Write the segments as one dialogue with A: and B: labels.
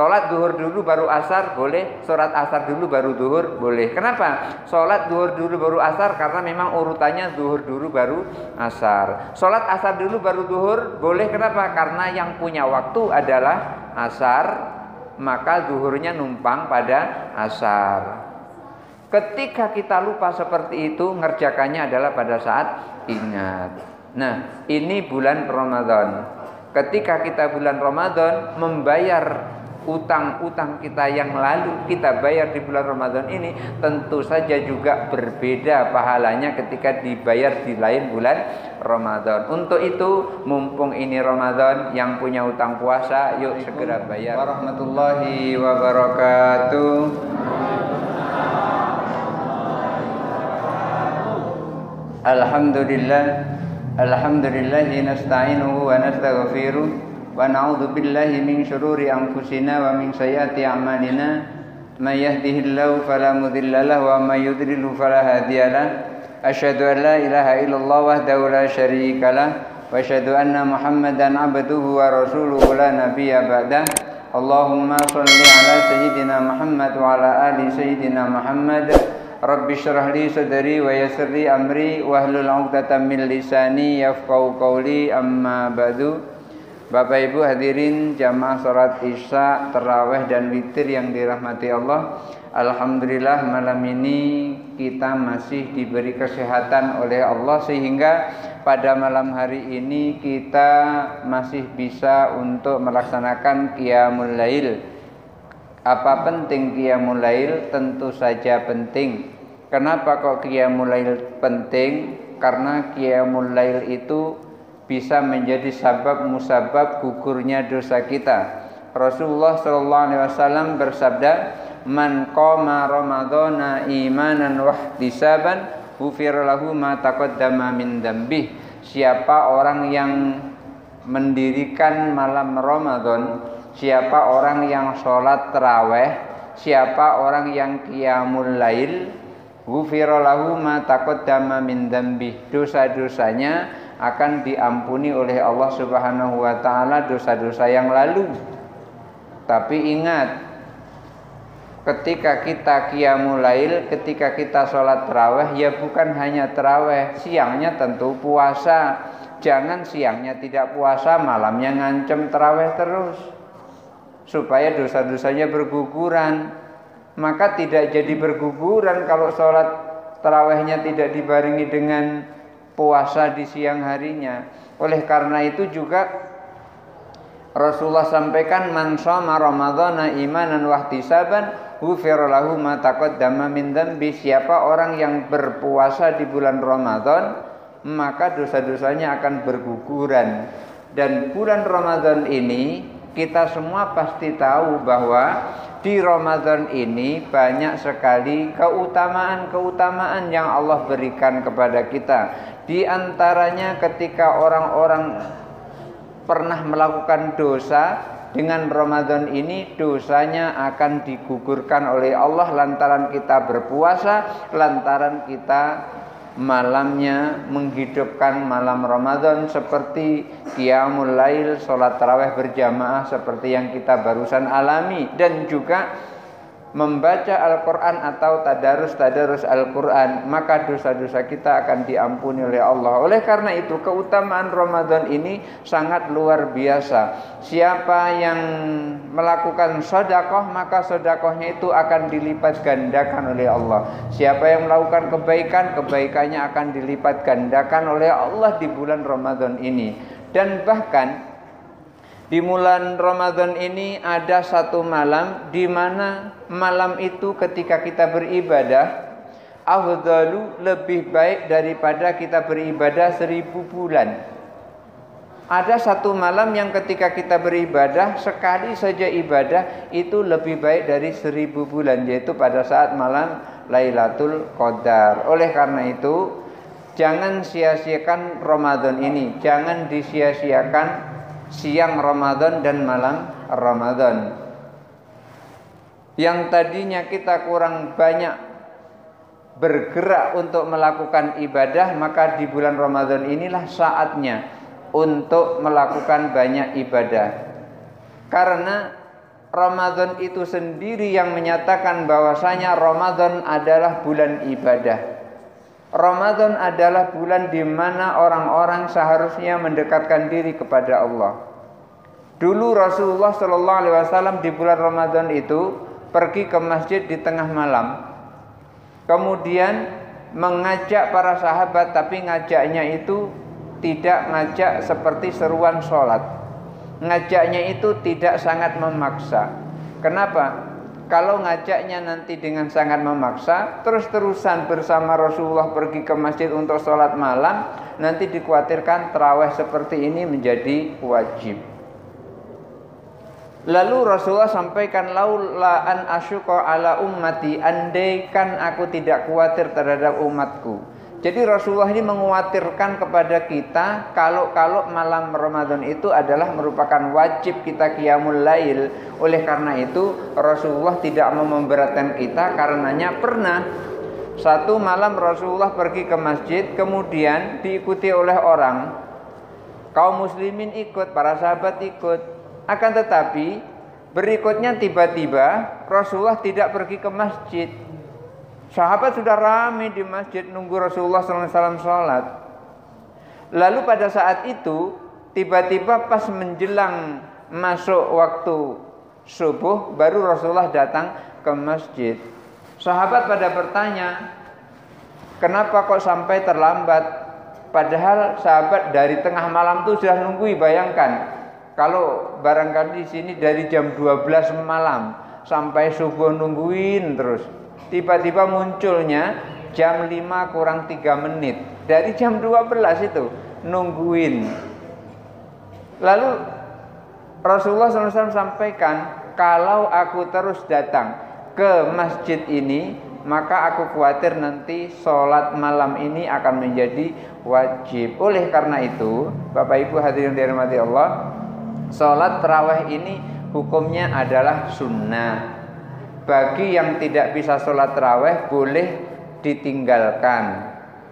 A: Sholat duhur dulu baru asar boleh, sholat asar dulu baru duhur boleh. Kenapa? Sholat duhur dulu baru asar karena memang urutannya duhur dulu baru asar. Sholat asar dulu baru duhur boleh. Kenapa? Karena yang punya waktu adalah asar, maka duhurnya numpang pada asar. Ketika kita lupa seperti itu, ngerjakannya adalah pada saat ingat. Nah, ini bulan Ramadan. Ketika kita bulan Ramadan membayar utang-utang kita yang lalu kita bayar di bulan Ramadan ini, tentu saja juga berbeda pahalanya ketika dibayar di lain bulan Ramadan. Untuk itu, mumpung ini Ramadan, yang punya utang puasa yuk segera bayar. Warahmatullahi wabarakatuh. Alhamdulillahi nasta'inuhu wa nastaghfiruh wa na'udzu billahi min syururi anfusina wa min sayyiati a'malina. May yahdihillahu fala mudilla lahu wa may yudlilhu fala hadiyalah. Asyhadu an la ilaha illallah wahdahu la syarika lah wa asyhadu anna Muhammadan 'abduhu wa rasuluhu la nabiyya ba'dah. Allahumma shalli ala sayyidina Muhammad wa ala ali sayyidina Muhammad. Rabbi syrah li sadri wa yassir li amri wahlul 'uqdatam min lisani yafqahu qawli, amma ba'du. Bapak Ibu hadirin jamaah salat Isya, tarawih dan witir yang dirahmati Allah. Alhamdulillah malam ini kita masih diberi kesehatan oleh Allah sehingga pada malam hari ini kita masih bisa untuk melaksanakan qiyamul lail. Apa penting qiyamul lail? Tentu saja penting. Kenapa kok qiyamul lail penting? Karena qiyamul lail itu bisa menjadi sabab musabab gugurnya dosa kita. Rasulullah sallallahu alaihi wasallam bersabda, "Man qama ramadhana imanan wa ihtisaban, ghufira lahu ma taqaddama min dzambih." Siapa orang yang mendirikan malam Ramadan, siapa orang yang sholat tarawih, siapa orang yang qiyamul lail, ghufira lahu ma taqaddama min dzambih. Dosa-dosanya akan diampuni oleh Allah Subhanahu wa taala, dosa-dosa yang lalu. Tapi ingat, ketika kita qiyamul lail, ketika kita sholat tarawih, ya bukan hanya tarawih, siangnya tentu puasa. Jangan siangnya tidak puasa, malamnya ngancem tarawih terus, supaya dosa-dosanya berguguran. Maka tidak jadi berguguran kalau sholat tarawihnya tidak dibarengi dengan puasa di siang harinya. Oleh karena itu juga Rasulullah sampaikan, man shoma ramadhana imanan wa ihtisaban ghufira lahu ma taqaddama min dzambi. Siapa orang yang berpuasa di bulan Ramadan, maka dosa-dosanya akan berguguran. Dan bulan Ramadan ini kita semua pasti tahu bahwa di Ramadan ini banyak sekali keutamaan-keutamaan yang Allah berikan kepada kita. Di antaranya ketika orang-orang pernah melakukan dosa, dengan Ramadan ini dosanya akan digugurkan oleh Allah lantaran kita berpuasa, lantaran kita malamnya menghidupkan malam Ramadan seperti qiyamul lail, sholat tarawih berjamaah seperti yang kita barusan alami, dan juga membaca Al-Quran atau tadarus Al-Quran, maka dosa-dosa kita akan diampuni oleh Allah. Oleh karena itu keutamaan Ramadan ini sangat luar biasa. Siapa yang melakukan sedekah, maka sedekahnya itu akan dilipat gandakan oleh Allah. Siapa yang melakukan kebaikan, kebaikannya akan dilipat gandakan oleh Allah di bulan Ramadan ini. Dan bahkan di bulan Ramadan ini ada satu malam di mana malam itu ketika kita beribadah afdalu, lebih baik daripada kita beribadah 1000 bulan. Ada satu malam yang ketika kita beribadah, sekali saja ibadah itu lebih baik dari 1000 bulan, yaitu pada saat malam Lailatul Qadar. Oleh karena itu jangan sia-siakan Ramadan ini, jangan disia-siakan siang Ramadan dan malam Ramadan. Yang tadinya kita kurang banyak bergerak untuk melakukan ibadah, maka di bulan Ramadan inilah saatnya untuk melakukan banyak ibadah. Karena Ramadan itu sendiri yang menyatakan bahwasanya Ramadan adalah bulan ibadah. Ramadan adalah bulan di mana orang-orang seharusnya mendekatkan diri kepada Allah. Dulu Rasulullah SAW di bulan Ramadan itu pergi ke masjid di tengah malam. Kemudian mengajak para sahabat, tapi ngajaknya itu tidak ngajak seperti seruan sholat. Ngajaknya itu tidak sangat memaksa. Kenapa? Kalau ngajaknya nanti dengan sangat memaksa, terus-terusan bersama Rasulullah pergi ke masjid untuk sholat malam, nanti dikhawatirkan tarawih seperti ini menjadi wajib. Lalu Rasulullah sampaikan, laula an asyqa ala ummati, andaikan aku tidak khawatir terhadap umatku. Jadi Rasulullah ini mengkhawatirkan kepada kita kalau malam Ramadan itu adalah merupakan wajib kita qiyamul lail. Oleh karena itu Rasulullah tidak mau memberatkan kita, karenanya pernah satu malam Rasulullah pergi ke masjid, kemudian diikuti oleh orang. Kaum muslimin ikut, para sahabat ikut. Akan tetapi berikutnya tiba-tiba Rasulullah tidak pergi ke masjid. Sahabat sudah ramai di masjid nunggu Rasulullah SAW sholat. Lalu pada saat itu tiba-tiba pas menjelang masuk waktu subuh baru Rasulullah datang ke masjid. Sahabat pada bertanya, kenapa kok sampai terlambat? Padahal sahabat dari tengah malam itu sudah nungguin. Bayangkan kalau barangkali di sini dari jam 12 malam sampai subuh nungguin terus. Tiba-tiba munculnya jam 5 kurang 3 menit. Dari jam 12 itu nungguin. Lalu Rasulullah SAW sampaikan, kalau aku terus datang ke masjid ini, maka aku khawatir nanti sholat malam ini akan menjadi wajib. Oleh karena itu, Bapak Ibu hadirin dirahmati Allah, sholat tarawih ini hukumnya adalah sunnah. Bagi yang tidak bisa sholat tarawih boleh ditinggalkan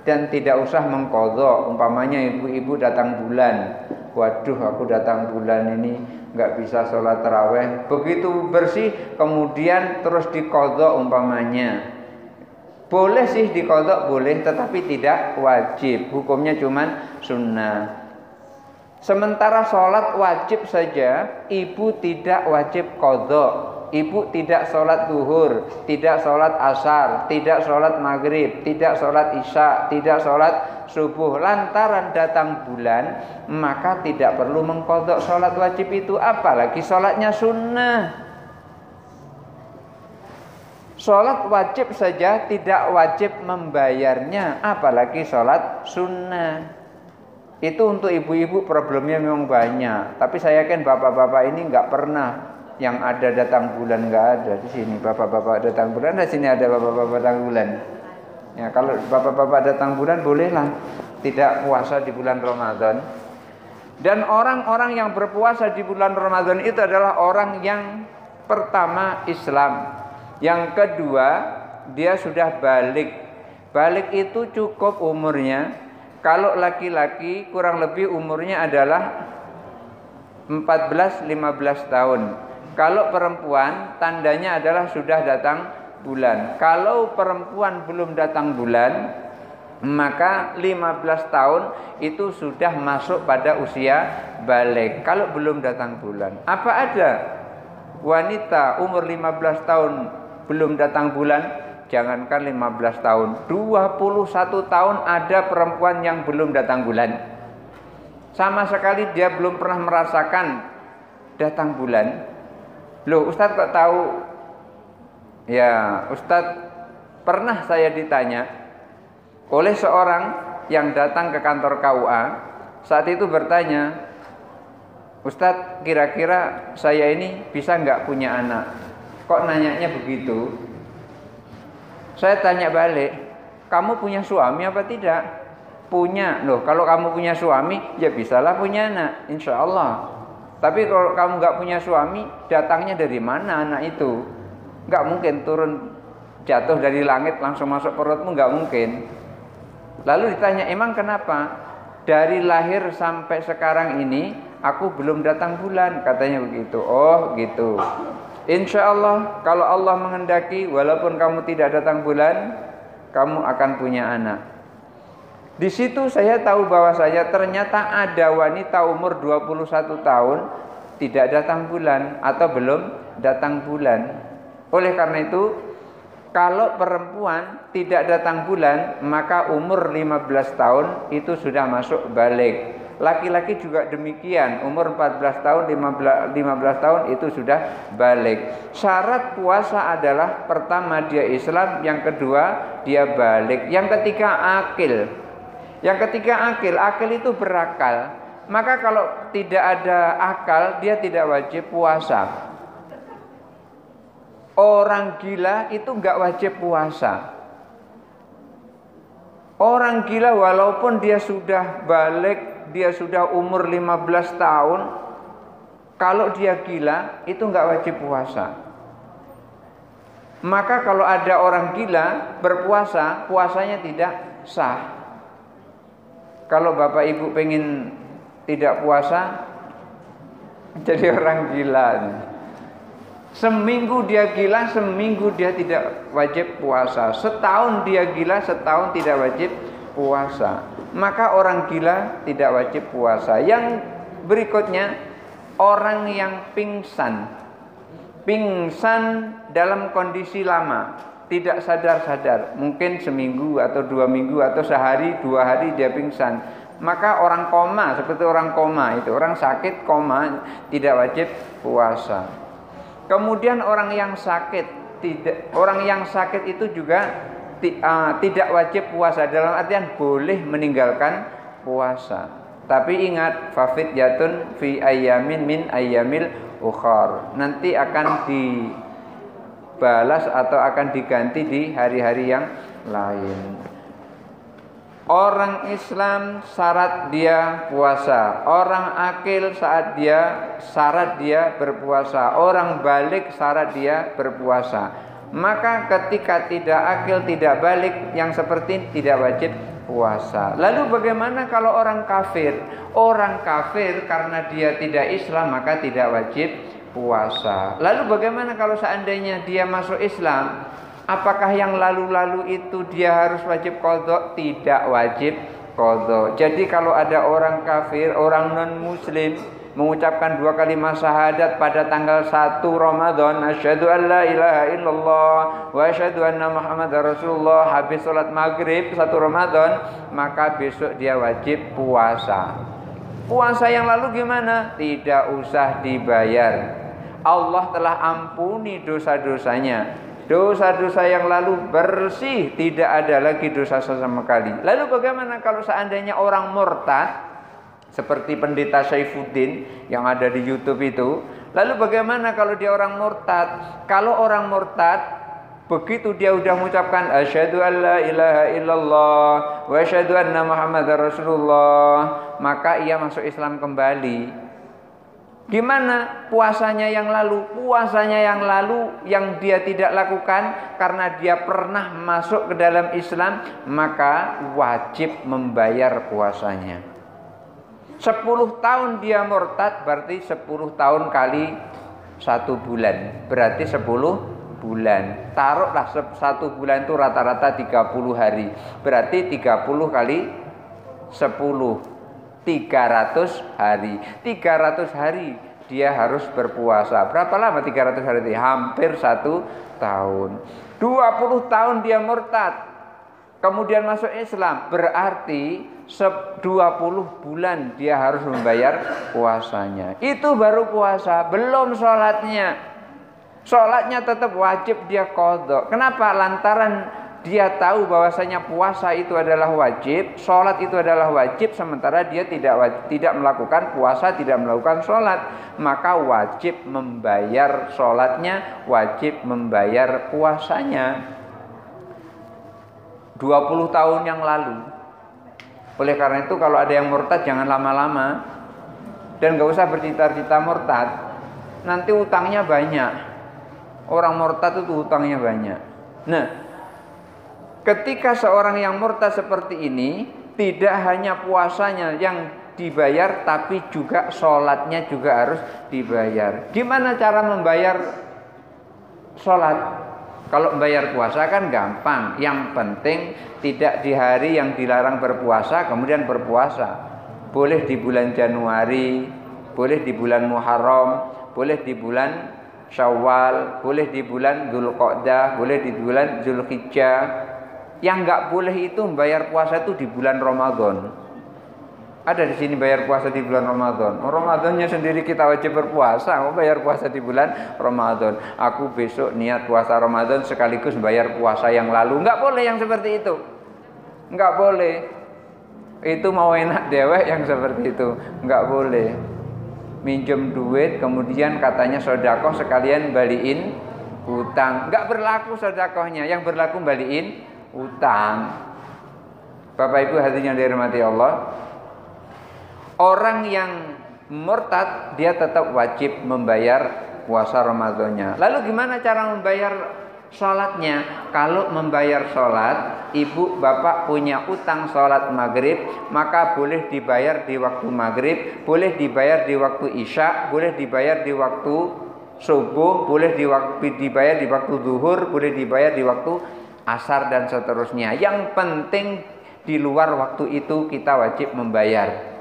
A: dan tidak usah mengqadha. Umpamanya ibu-ibu datang bulan, waduh aku datang bulan ini nggak bisa sholat tarawih, begitu bersih kemudian terus diqadha umpamanya. Boleh sih diqadha, boleh, tetapi tidak wajib. Hukumnya cuman sunnah. Sementara sholat wajib saja, ibu tidak wajib qadha. Ibu tidak sholat zuhur, tidak sholat asar, tidak sholat maghrib, tidak sholat isya, tidak sholat subuh. Lantaran datang bulan, maka tidak perlu mengqadha sholat wajib itu. Apalagi sholatnya sunnah. Sholat wajib saja tidak wajib membayarnya, apalagi sholat sunnah. Itu untuk ibu-ibu problemnya memang banyak. Tapi saya yakin bapak-bapak ini nggak pernah yang ada datang bulan, nggak ada di sini. Bapak-bapak datang bulan, di sini ada bapak-bapak datang bulan. Ya, kalau bapak-bapak datang bulan bolehlah tidak puasa di bulan Ramadan. Dan orang-orang yang berpuasa di bulan Ramadan itu adalah orang yang pertama Islam, yang kedua dia sudah balik. Balik itu cukup umurnya. Kalau laki-laki kurang lebih umurnya adalah 14-15 tahun. Kalau perempuan tandanya adalah sudah datang bulan. Kalau perempuan belum datang bulan, maka 15 tahun itu sudah masuk pada usia balik. Kalau belum datang bulan, apa ada wanita umur 15 tahun belum datang bulan? Jangankan 15 tahun, 21 tahun ada perempuan yang belum datang bulan. Sama sekali dia belum pernah merasakan datang bulan. Loh, Ustadz kok tahu? Ya, Ustadz pernah saya ditanya oleh seorang yang datang ke kantor KUA. Saat itu bertanya, Ustadz kira-kira saya ini bisa nggak punya anak? Kok nanyanya begitu? Saya tanya balik, kamu punya suami apa tidak? Punya. Loh, kalau kamu punya suami, ya bisalah punya anak, insya Allah. Tapi kalau kamu nggak punya suami, datangnya dari mana anak itu? Nggak mungkin turun jatuh dari langit langsung masuk perutmu, nggak mungkin. Lalu ditanya, emang kenapa? Dari lahir sampai sekarang ini, aku belum datang bulan, katanya begitu. Oh gitu. Insya Allah kalau Allah menghendaki, walaupun kamu tidak datang bulan, kamu akan punya anak. Di situ saya tahu bahwasanya ternyata ada wanita umur 21 tahun tidak datang bulan atau belum datang bulan. Oleh karena itu, kalau perempuan tidak datang bulan, maka umur 15 tahun itu sudah masuk balik. Laki-laki juga demikian, umur 14 tahun, 15 tahun itu sudah balik. Syarat puasa adalah pertama dia Islam, yang kedua dia balik, yang ketiga akil. Yang ketiga akil itu berakal. Maka kalau tidak ada akal, dia tidak wajib puasa. Orang gila itu enggak wajib puasa. Orang gila walaupun dia sudah balik, dia sudah umur 15 tahun, kalau dia gila itu enggak wajib puasa. Maka kalau ada orang gila berpuasa, puasanya tidak sah. Kalau Bapak Ibu pengen tidak puasa, jadi orang gila. Seminggu dia gila, seminggu dia tidak wajib puasa. Setahun dia gila, setahun tidak wajib puasa. Maka orang gila tidak wajib puasa. Yang berikutnya, orang yang pingsan. Pingsan dalam kondisi lama, tidak sadar-sadar. Mungkin seminggu atau 2 minggu atau sehari 2 hari dia pingsan. Maka orang koma, seperti orang koma itu, orang sakit koma tidak wajib puasa. Kemudian orang yang sakit, orang yang sakit itu juga tidak wajib puasa, dalam artian boleh meninggalkan puasa. Tapi ingat, fafidyatun fi ayyamin min ayyamil ukhar. Nanti akan dibalas atau akan diganti di hari-hari yang lain. Orang Islam syarat dia puasa. Orang akil syarat dia berpuasa. Orang balik syarat dia berpuasa. Maka ketika tidak akil, tidak balik, yang seperti ini tidak wajib puasa. Lalu bagaimana kalau orang kafir? Orang kafir karena dia tidak Islam maka tidak wajib puasa. Lalu bagaimana kalau seandainya dia masuk Islam? Apakah yang lalu-lalu itu dia harus wajib qadha? Tidak wajib qadha. Jadi kalau ada orang kafir, orang non-muslim mengucapkan 2 kalimat syahadat pada tanggal 1 Ramadan, asyhadu an la ilaha illallah wa asyhadu anna Muhammadar Rasulullah, habis salat maghrib 1 Ramadan, maka besok dia wajib puasa. Puasa yang lalu gimana? Tidak usah dibayar. Allah telah ampuni dosa-dosanya. Dosa-dosa yang lalu bersih, tidak ada lagi dosa sama sekali. Lalu bagaimana kalau seandainya orang murtad seperti pendeta Saifuddin yang ada di YouTube itu? Lalu bagaimana kalau dia orang murtad? Kalau orang murtad, begitu dia udah mengucapkan asyhadu an la ilaha illallah wa asyhadu anna Muhammadar Rasulullah, maka ia masuk Islam kembali. Gimana puasanya yang lalu? Puasanya yang lalu yang dia tidak lakukan karena dia pernah masuk ke dalam Islam, maka wajib membayar puasanya. 10 tahun dia murtad, berarti 10 tahun kali 1 bulan, berarti 10 bulan. Taruhlah 1 bulan itu rata-rata 30 hari, berarti 30 kali 10, 300 hari. 300 hari dia harus berpuasa. Berapa lama 300 hari itu? Hampir 1 tahun. 20 tahun dia murtad, kemudian masuk Islam, berarti 20 bulan dia harus membayar puasanya. Itu baru puasa, belum sholatnya. Sholatnya tetap wajib dia qadha. Kenapa? Lantaran dia tahu bahwasanya puasa itu adalah wajib, sholat itu adalah wajib, sementara dia tidak melakukan puasa, tidak melakukan sholat, maka wajib membayar sholatnya, wajib membayar puasanya. 20 tahun yang lalu. Oleh karena itu kalau ada yang murtad jangan lama-lama, dan gak usah bercita-cita murtad, nanti utangnya banyak. Orang murtad itu utangnya banyak. Nah, ketika seorang yang murtad seperti ini, tidak hanya puasanya yang dibayar, tapi juga sholatnya juga harus dibayar. Gimana cara membayar sholat. Kalau membayar puasa kan gampang. Yang penting tidak di hari yang dilarang berpuasa kemudian berpuasa. Boleh di bulan Januari, boleh di bulan Muharram, boleh di bulan Syawal, boleh di bulan Dzulqa'dah, boleh di bulan Dzulhijjah. Yang nggak boleh itu membayar puasa itu di bulan Ramadan. Ada di sini bayar puasa di bulan Ramadan. Ramadannya sendiri kita wajib berpuasa, mau bayar puasa di bulan Ramadan. Aku besok niat puasa Ramadan sekaligus bayar puasa yang lalu. Enggak boleh yang seperti itu. Enggak boleh. Itu mau enak dewek yang seperti itu. Enggak boleh. Minjem duit kemudian katanya sedekah sekalian baliin utang. Enggak berlaku sedekahnya, yang berlaku baliin utang. Bapak Ibu hadirin yang dirahmati Allah. Orang yang murtad dia tetap wajib membayar puasa Ramadannya. Lalu gimana cara membayar sholatnya? Kalau membayar sholat, ibu bapak punya utang sholat maghrib, maka boleh dibayar di waktu maghrib, boleh dibayar di waktu isya, boleh dibayar di waktu subuh, boleh dibayar di waktu zuhur, boleh dibayar di waktu asar dan seterusnya. Yang penting di luar waktu itu kita wajib membayar.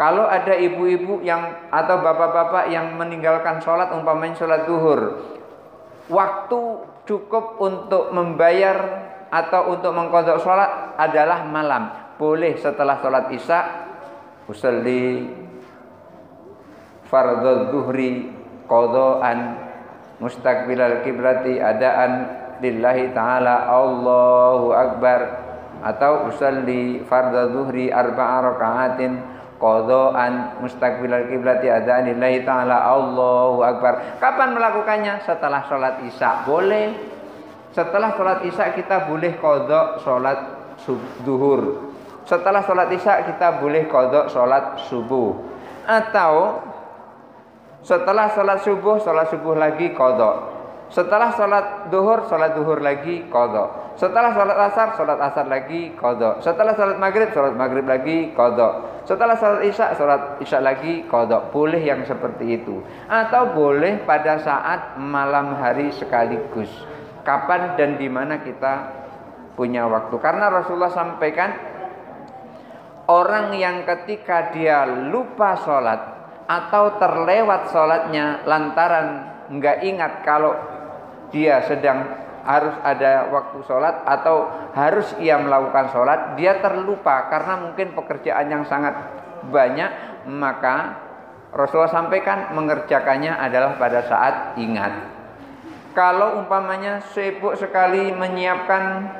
A: Kalau ada ibu-ibu yang atau bapak-bapak yang meninggalkan sholat, umpamanya sholat zuhur, waktu cukup untuk membayar atau untuk mengqadha sholat adalah malam. Boleh setelah sholat isya, usolli fardhu zuhri qadhaan mustaqbilal qiblati adaan lillahi ta'ala Allahu akbar, atau usolli fardhu zuhri arba'a raka'atin qadhaan mustaqbilal qiblati adzan lillahi ta'ala Allahu akbar. Kapan melakukannya? Setelah sholat isya boleh. Setelah sholat isya kita boleh qadha sholat zuhur. Setelah sholat isya kita boleh qadha sholat subuh. Atau setelah sholat subuh lagi qadha. Setelah sholat duhur lagi qadha. Setelah sholat asar lagi qadha. Setelah sholat maghrib lagi qadha. Setelah sholat isya lagi qadha. Boleh yang seperti itu. Atau boleh pada saat malam hari sekaligus. Kapan dan di mana kita punya waktu. Karena Rasulullah sampaikan, orang yang ketika dia lupa sholat atau terlewat sholatnya lantaran nggak ingat kalau dia sedang harus ada waktu sholat atau harus ia melakukan sholat, dia terlupa karena mungkin pekerjaan yang sangat banyak, maka Rasulullah sampaikan mengerjakannya adalah pada saat ingat. Kalau umpamanya sibuk sekali menyiapkan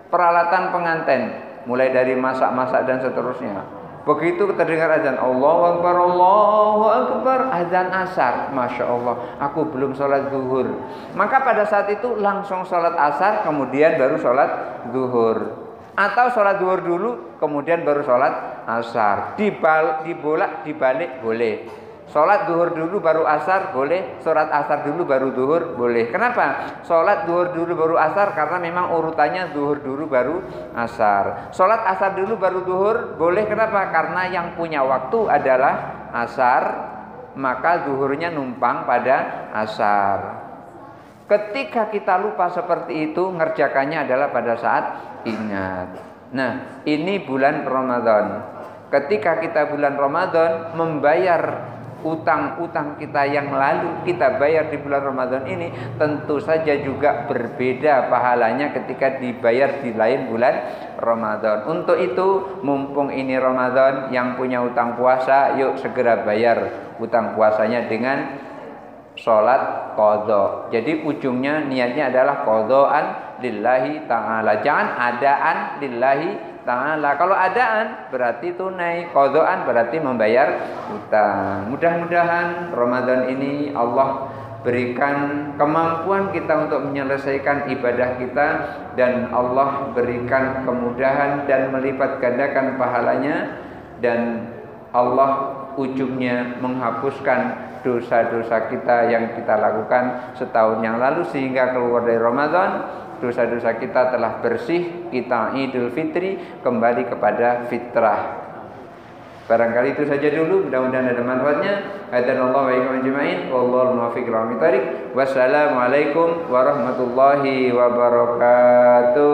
A: peralatan pengantin, mulai dari masak-masak dan seterusnya, begitu terdengar azan Allahu Akbar, azan asar, Masya Allah, aku belum sholat zuhur. Maka pada saat itu langsung sholat asar, kemudian baru sholat zuhur. Atau sholat zuhur dulu, kemudian baru sholat asar. Dibalik boleh. Sholat zuhur dulu baru asar boleh, sholat asar dulu baru zuhur boleh. Kenapa? Sholat zuhur dulu baru asar karena memang urutannya zuhur dulu baru asar. Sholat asar dulu baru zuhur boleh. Kenapa? Karena yang punya waktu adalah asar, maka zuhurnya numpang pada asar. Ketika kita lupa seperti itu, ngerjakannya adalah pada saat ingat. Nah, ini bulan Ramadan. Ketika kita bulan Ramadan membayar utang-utang kita yang lalu kita bayar di bulan Ramadan ini, tentu saja juga berbeda pahalanya ketika dibayar di lain bulan Ramadan. Untuk itu, mumpung ini Ramadan, yang punya utang puasa, yuk segera bayar utang puasanya dengan sholat qadha. Jadi ujungnya niatnya adalah qadhaan lillahi ta'ala. Jangan adaan lillahi ta'ala. Kalau adaan berarti tunai, qadhaan berarti membayar utang. Mudah-mudahan Ramadan ini Allah berikan kemampuan kita untuk menyelesaikan ibadah kita, dan Allah berikan kemudahan dan melipat gandakan pahalanya, dan Allah ujungnya menghapuskan dosa-dosa kita yang kita lakukan setahun yang lalu, sehingga keluar dari Ramadan dosa-dosa kita telah bersih, kita Idul Fitri kembali kepada fitrah. Barangkali itu saja dulu, mudah-mudahan ada manfaatnya. Hadanallahu wa iyyakum ajma'in. Wallahul muwaffiq ila aqwamit thoriq. Wassalamualaikum warahmatullahi wabarakatuh.